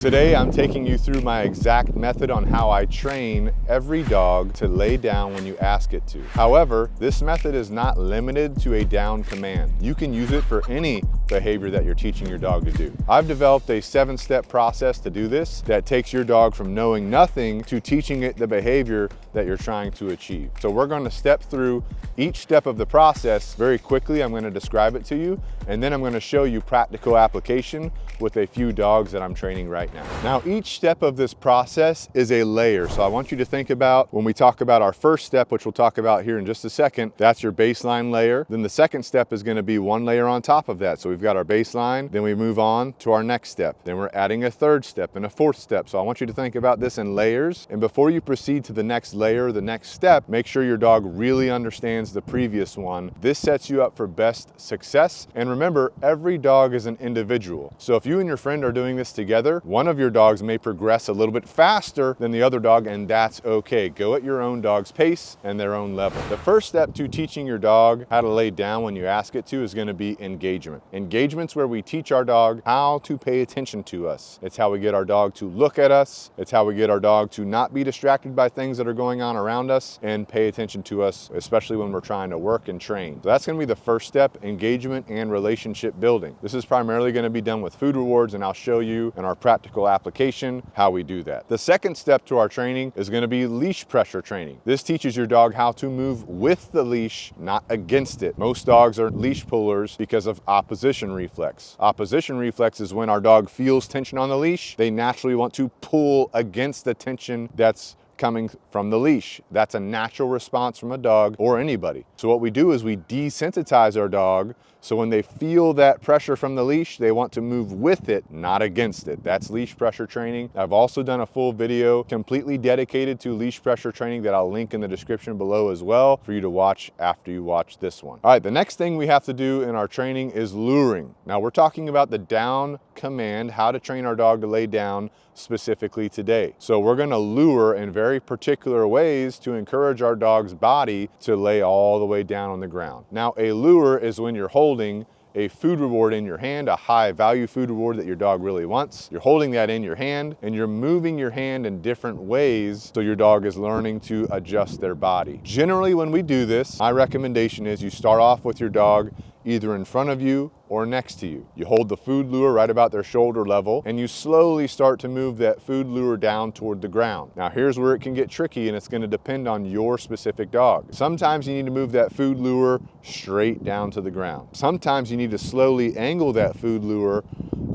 Today I'm taking you through my exact method on how I train every dog to lay down when you ask it to. However, this method is not limited to a down command. You can use it for any behavior that you're teaching your dog to do. I've developed a 7-step process to do this that takes your dog from knowing nothing to teaching it the behavior that you're trying to achieve. So we're going to step through each step of the process very quickly. I'm going to describe it to you, and then I'm going to show you practical application with a few dogs that I'm training right now. Now, each step of this process is a layer. So I want you to think about when we talk about our first step, which we'll talk about here in just a second, that's your baseline layer. Then the second step is going to be one layer on top of that. So we've got our baseline, then we move on to our next step. Then we're adding a third step and a fourth step. So I want you to think about this in layers. And before you proceed to the next layer, the next step, make sure your dog really understands the previous one. This sets you up for best success. And remember, every dog is an individual. So if you and your friend are doing this together, one of your dogs may progress a little bit faster than the other dog, and that's okay. Go at your own dog's pace and their own level. The first step to teaching your dog how to lay down when you ask it to is going to be engagement. Engagement's where we teach our dog how to pay attention to us. It's how we get our dog to look at us. It's how we get our dog to not be distracted by things that are going on around us and pay attention to us, especially when we're trying to work and train. So that's going to be the first step, engagement and relationship building. This is primarily going to be done with food rewards, and I'll show you in our practical application how we do that. The second step to our training is going to be leash pressure training. This teaches your dog how to move with the leash, not against it. Most dogs are leash pullers because of opposition reflex. Opposition reflex is when our dog feels tension on the leash, they naturally want to pull against the tension that's coming from the leash. That's a natural response from a dog or anybody. So what we do is we desensitize our dog, so when they feel that pressure from the leash, they want to move with it, not against it. That's leash pressure training. I've also done a full video completely dedicated to leash pressure training that I'll link in the description below as well for you to watch after you watch this one. All right, the next thing we have to do in our training is luring. Now we're talking about the down command, how to train our dog to lay down specifically today. So we're going to lure in very particular ways to encourage our dog's body to lay all the way down on the ground. Now, a lure is when you're holding a food reward in your hand, a high value food reward that your dog really wants. You're holding that in your hand and you're moving your hand in different ways so your dog is learning to adjust their body. Generally, when we do this, my recommendation is you start off with your dog either in front of you or next to you. You hold the food lure right about their shoulder level and you slowly start to move that food lure down toward the ground. Now here's where it can get tricky, and it's going to depend on your specific dog. Sometimes you need to move that food lure straight down to the ground. Sometimes you need to slowly angle that food lure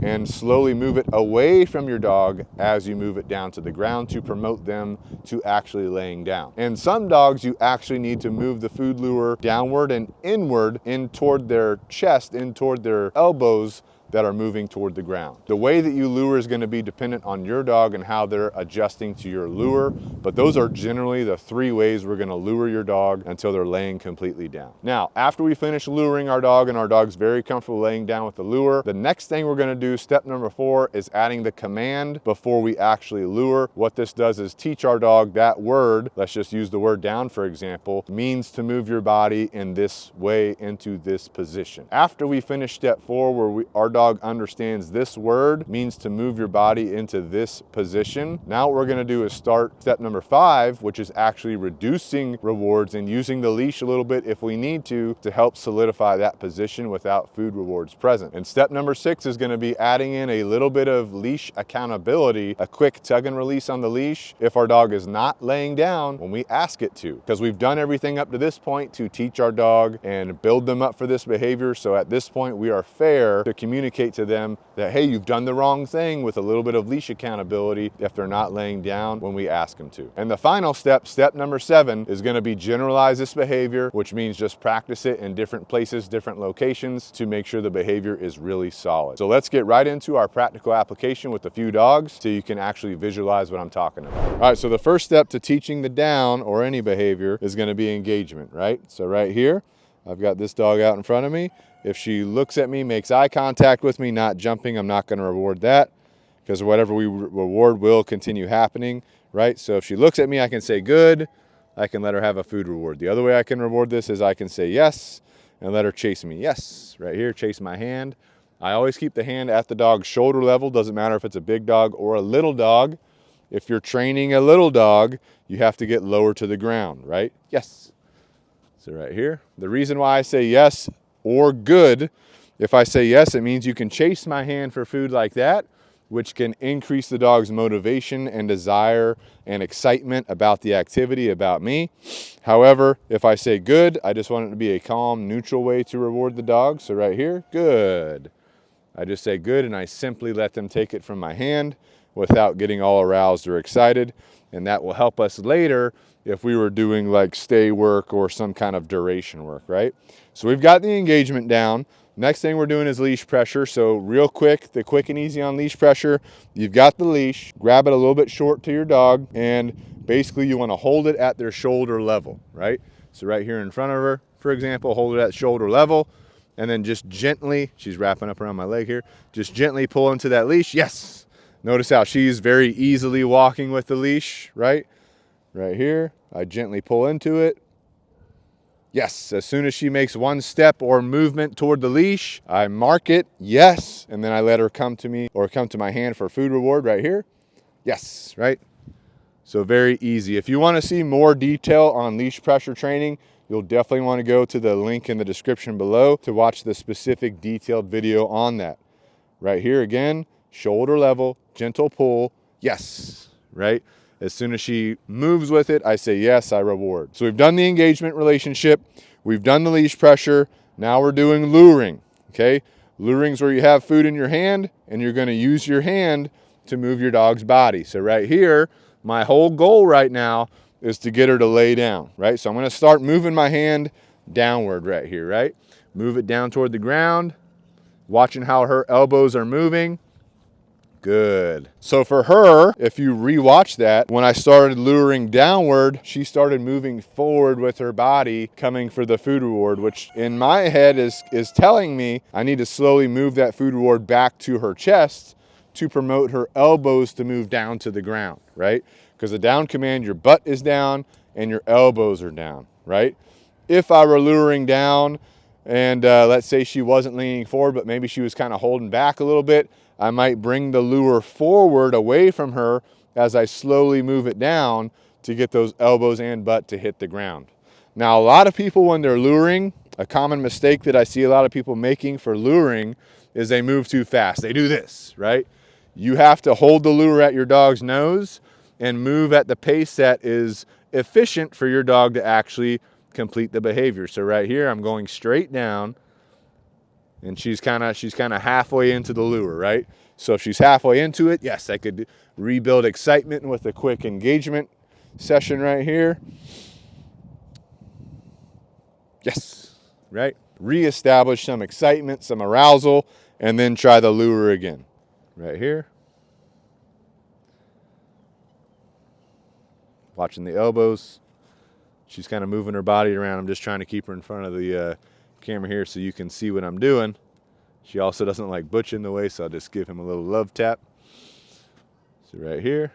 and slowly move it away from your dog as you move it down to the ground to promote them to actually laying down. And some dogs, you actually need to move the food lure downward and inward in toward their chest, in toward their elbows that are moving toward the ground. The way that you lure is going to be dependent on your dog and how they're adjusting to your lure, but those are generally the 3 ways we're going to lure your dog until they're laying completely down. Now, after we finish luring our dog and our dog's very comfortable laying down with the lure, the next thing we're going to do, step number 4, is adding the command before we actually lure. What this does is teach our dog that word, let's just use the word down for example, means to move your body in this way into this position. After we finish step 4, where our dog understands this word means to move your body into this position. Now what we're going to do is start step number 5, which is actually reducing rewards and using the leash a little bit if we need to help solidify that position without food rewards present. And step number 6 is going to be adding in a little bit of leash accountability, a quick tug and release on the leash if our dog is not laying down when we ask it to, because we've done everything up to this point to teach our dog and build them up for this behavior. So at this point we are fair to communicate to them that, hey, you've done the wrong thing, with a little bit of leash accountability if they're not laying down when we ask them to. And the final step, step number 7, is going to be generalize this behavior, which means just practice it in different places, different locations to make sure the behavior is really solid. So let's get right into our practical application with a few dogs so you can actually visualize what I'm talking about. All right, so the first step to teaching the down or any behavior is going to be engagement, right? So right here, I've got this dog out in front of me. If she looks at me, makes eye contact with me, not jumping, I'm not going to reward that, because whatever we reward will continue happening, right? So if she looks at me, I can say good. I can let her have a food reward. The other way I can reward this is I can say yes and let her chase me. Yes, right here, chase my hand. I always keep the hand at the dog's shoulder level. Doesn't matter if it's a big dog or a little dog. If you're training a little dog, you have to get lower to the ground, right? Yes. So right here, the reason why I say yes or good, if I say yes, it means you can chase my hand for food like that, which can increase the dog's motivation and desire and excitement about the activity, about me. However, if I say good, I just want it to be a calm, neutral way to reward the dog. So right here, good. I just say good, and I simply let them take it from my hand without getting all aroused or excited. And that will help us later if we were doing like stay work or some kind of duration work, right? So we've got the engagement down. Next thing we're doing is leash pressure. So real quick, the quick and easy on leash pressure, you've got the leash, grab it a little bit short to your dog, and basically you want to hold it at their shoulder level, right? So right here in front of her, for example, hold it at shoulder level, and then just gently, she's wrapping up around my leg here, just gently pull into that leash. Yes. Notice how she's very easily walking with the leash, right? Right here, I gently pull into it. Yes, as soon as she makes one step or movement toward the leash, I mark it, yes, and then I let her come to me or come to my hand for food reward right here. Yes, right? So very easy. If you want to see more detail on leash pressure training, you'll definitely want to go to the link in the description below to watch the specific detailed video on that. Right here again, shoulder level, gentle pull, yes, right? As soon as she moves with it, I say yes, I reward. So we've done the engagement relationship, we've done the leash pressure, now we're doing luring, okay? Luring's where you have food in your hand and you're gonna use your hand to move your dog's body. So right here, my whole goal right now is to get her to lay down, right? So I'm gonna start moving my hand downward right here, right? Move it down toward the ground, watching how her elbows are moving. Good. So for her, if you rewatch that, when I started luring downward, she started moving forward with her body, coming for the food reward, which in my head is telling me I need to slowly move that food reward back to her chest to promote her elbows to move down to the ground, right? Because the down command, your butt is down and your elbows are down, right? If I were luring down and let's say she wasn't leaning forward, but maybe she was kind of holding back a little bit, I might bring the lure forward away from her as I slowly move it down to get those elbows and butt to hit the ground. Now, a lot of people when they're luring, a common mistake that I see a lot of people making for luring is they move too fast. They do this, right? You have to hold the lure at your dog's nose and move at the pace that is efficient for your dog to actually complete the behavior. So right here, I'm going straight down, and she's kind of halfway into the lure, right? So if she's halfway into it, yes, I could rebuild excitement with a quick engagement session right here. Yes, right? Reestablish some excitement, some arousal, and then try the lure again. Right here. Watching the elbows. She's kind of moving her body around. I'm just trying to keep her in front of the camera here so you can see what I'm doing. She also doesn't like Butch in the way, so I'll just give him a little love tap. So right here.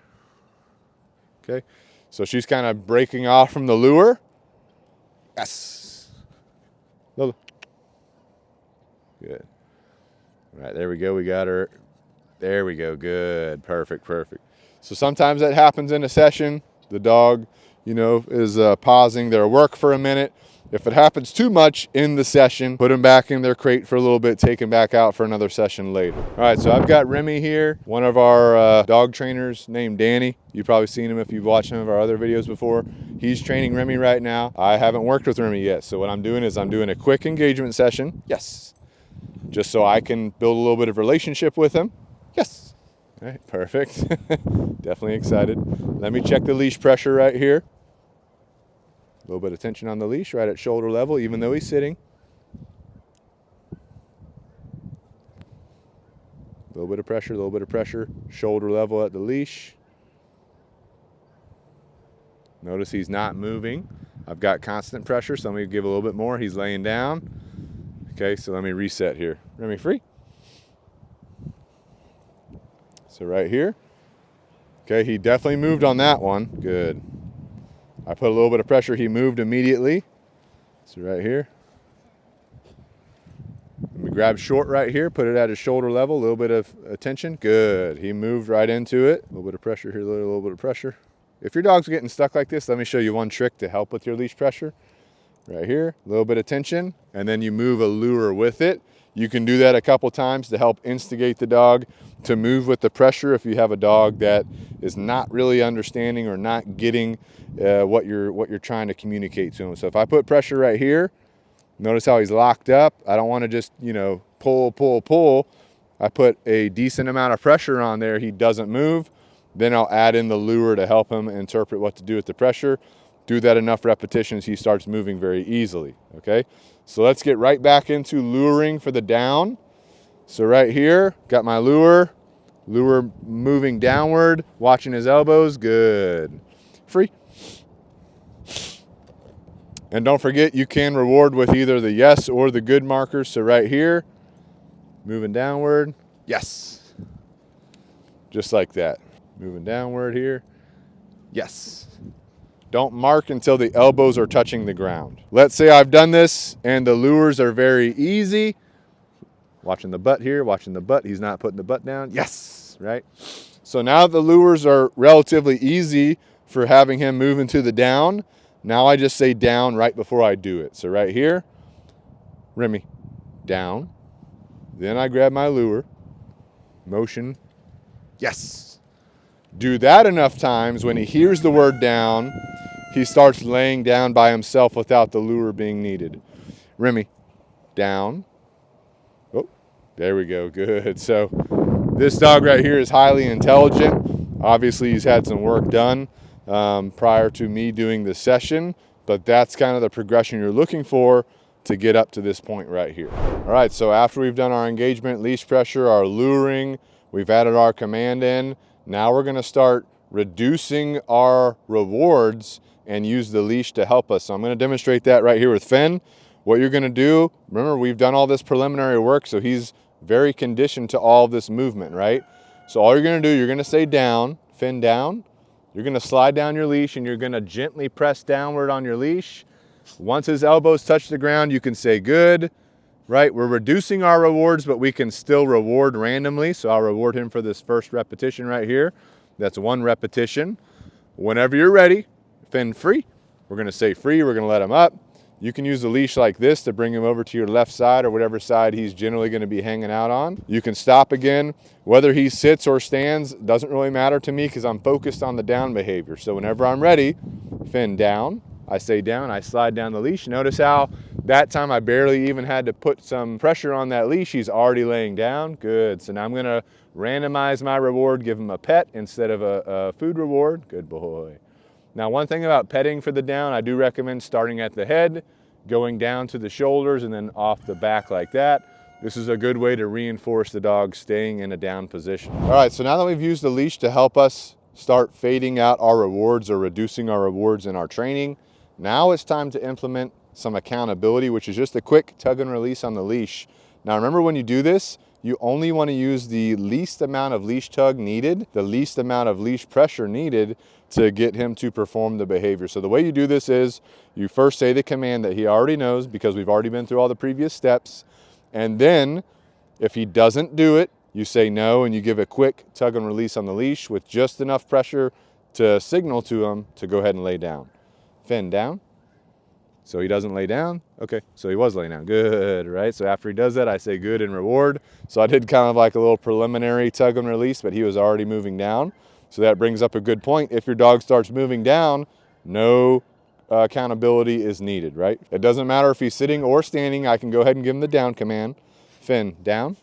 Okay. So she's kind of breaking off from the lure. Yes. Lola. Good. All right, there we go. We got her. There we go. Good. Perfect. Perfect. So sometimes that happens in a session. The dog, you know, is pausing their work for a minute. If it happens too much in the session, put them back in their crate for a little bit, take them back out for another session later. All right, so I've got Remy here, one of our dog trainers named Danny. You've probably seen him if you've watched some of our other videos before. He's training Remy right now. I haven't worked with Remy yet, so what I'm doing is I'm doing a quick engagement session. Yes. Just so I can build a little bit of relationship with him. Yes. All right, perfect. Definitely excited. Let me check the leash pressure right here. A little bit of tension on the leash right at shoulder level, even though he's sitting. A little bit of pressure, shoulder level at the leash. Notice he's not moving. I've got constant pressure, so I'm going to give a little bit more. He's laying down. Okay, so let me reset here. Remy, free. So right here. Okay, he definitely moved on that one. Good. I put a little bit of pressure, he moved immediately. So right here. Let me grab short right here, put it at his shoulder level, a little bit of attention. Good. He moved right into it. A little bit of pressure here, a little bit of pressure. If your dog's getting stuck like this, let me show you one trick to help with your leash pressure. Right here, a little bit of tension, and then you move a lure with it. You can do that a couple times to help instigate the dog to move with the pressure if you have a dog that is not really understanding or not getting what you're trying to communicate to him. So if I put pressure right here, notice how he's locked up. I don't want to just, pull. I put a decent amount of pressure on there. He doesn't move. Then I'll add in the lure to help him interpret what to do with the pressure. Do that enough repetitions, he starts moving very easily, okay? So let's get right back into luring for the down. So right here, got my lure moving downward, watching his elbows, good. Free. And don't forget, you can reward with either the yes or the good markers. So right here, moving downward, yes. Just like that. Moving downward here, yes. Don't mark until the elbows are touching the ground. Let's say I've done this and the lures are very easy. Watching the butt here, watching the butt. He's not putting the butt down. Yes, right? So now the lures are relatively easy for having him move into the down. Now I just say down right before I do it. So right here, Remy, down. Then I grab my lure, motion, yes. Do that enough times, when he hears the word down, he starts laying down by himself without the lure being needed. Remy, down. Oh, there we go, good. So this dog right here is highly intelligent. Obviously he's had some work done prior to me doing the session, but that's kind of the progression you're looking for to get up to this point right here. All right, so after we've done our engagement, leash pressure, our luring, we've added our command in, now we're gonna start reducing our rewards and use the leash to help us. So I'm gonna demonstrate that right here with Finn. What you're gonna do, remember we've done all this preliminary work, so he's very conditioned to all this movement, right? So all you're gonna do, you're gonna say down, Finn down. You're gonna slide down your leash and you're gonna gently press downward on your leash. Once his elbows touch the ground, you can say good, right? We're reducing our rewards, but we can still reward randomly. So I'll reward him for this first repetition right here. That's one repetition. Whenever you're ready, Finn free. We're gonna say free, we're gonna let him up. You can use the leash like this to bring him over to your left side or whatever side he's generally gonna be hanging out on. You can stop again. Whether he sits or stands doesn't really matter to me because I'm focused on the down behavior. So whenever I'm ready, Finn down, I say down, I slide down the leash. Notice how that time I barely even had to put some pressure on that leash. He's already laying down, good. So now I'm gonna randomize my reward, give him a pet instead of a food reward, good boy. Now, one thing about petting for the down, I do recommend starting at the head, going down to the shoulders, and then off the back like that. This is a good way to reinforce the dog staying in a down position. All right, so now that we've used the leash to help us start fading out our rewards or reducing our rewards in our training, now it's time to implement some accountability, which is just a quick tug and release on the leash. Now, remember when you do this, you only want to use the least amount of leash tug needed, the least amount of leash pressure needed to get him to perform the behavior. So the way you do this is you first say the command that he already knows because we've already been through all the previous steps. And then if he doesn't do it, you say no and you give a quick tug and release on the leash with just enough pressure to signal to him to go ahead and lay down. Finn down. So he doesn't lay down. Okay, so he was laying down. Good, right? So after he does that, I say good and reward. So I did kind of like a little preliminary tug and release, but he was already moving down. So that brings up a good point. If your dog starts moving down, no accountability is needed, right? It doesn't matter if he's sitting or standing. I can go ahead and give him the down command. Finn, down.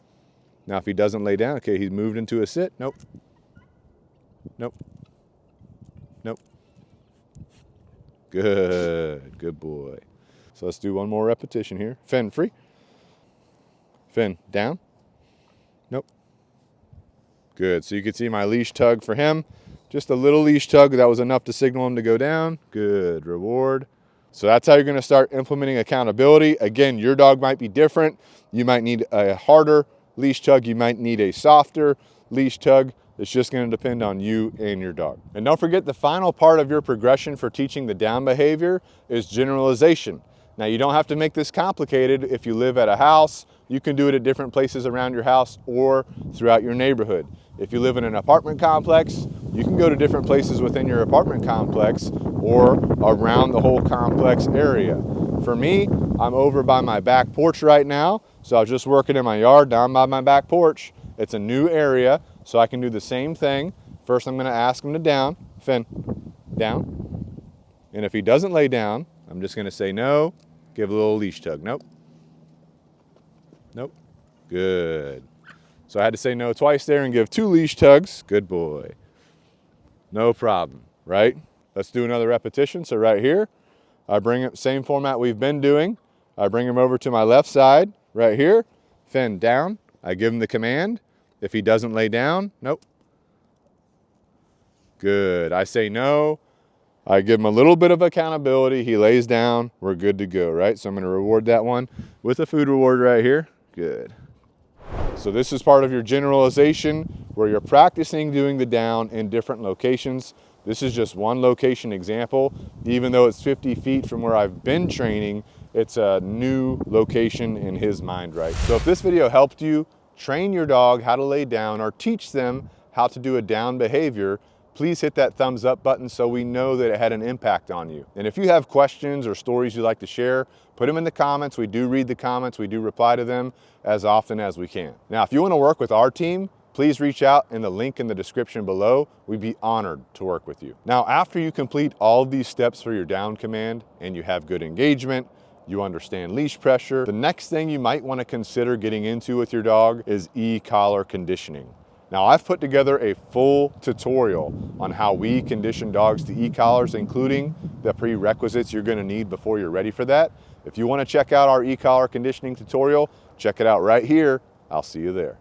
Now if he doesn't lay down, okay, he's moved into a sit. Nope. Nope. Nope. Good, good boy. So let's do one more repetition here. Finn, free. Finn, down. Nope. Good, so you can see my leash tug for him. Just a little leash tug, that was enough to signal him to go down. Good, reward. So that's how you're gonna start implementing accountability. Again, your dog might be different. You might need a harder leash tug. You might need a softer leash tug. It's just gonna depend on you and your dog. And don't forget, the final part of your progression for teaching the down behavior is generalization. Now, you don't have to make this complicated if you live at a house you can do it at different places around your house or throughout your neighborhood. If you live in an apartment complex, you can go to different places within your apartment complex or around the whole complex area. For me, I'm over by my back porch right now, so I was just working in my yard down by my back porch. It's a new area, so I can do the same thing. First, I'm gonna ask him to down. Finn, down. And if he doesn't lay down, I'm just gonna say no, give a little leash tug. Nope. Nope. Good. So I had to say no twice there and give 2 leash tugs. Good boy. No problem, right? Let's do another repetition. So right here, I bring it, same format we've been doing. I bring him over to my left side, right here. Finn, down. I give him the command. If he doesn't lay down, nope. Good. I say no. I give him a little bit of accountability. He lays down. We're good to go, right? So I'm going to reward that one with a food reward right here. Good. So this is part of your generalization where you're practicing doing the down in different locations. This is just one location example. Even though it's 50 feet from where I've been training, it's a new location in his mind, right? So if this video helped you train your dog how to lay down or teach them how to do a down behavior, please hit that thumbs up button so we know that it had an impact on you. And if you have questions or stories you'd like to share, put them in the comments. We do read the comments. We do reply to them as often as we can. Now, if you want to work with our team, please reach out in the link in the description below. We'd be honored to work with you. Now, after you complete all of these steps for your down command and you have good engagement, you understand leash pressure, the next thing you might want to consider getting into with your dog is e-collar conditioning. Now, I've put together a full tutorial on how we condition dogs to e-collars, including the prerequisites you're going to need before you're ready for that. If you want to check out our e-collar conditioning tutorial, check it out right here. I'll see you there.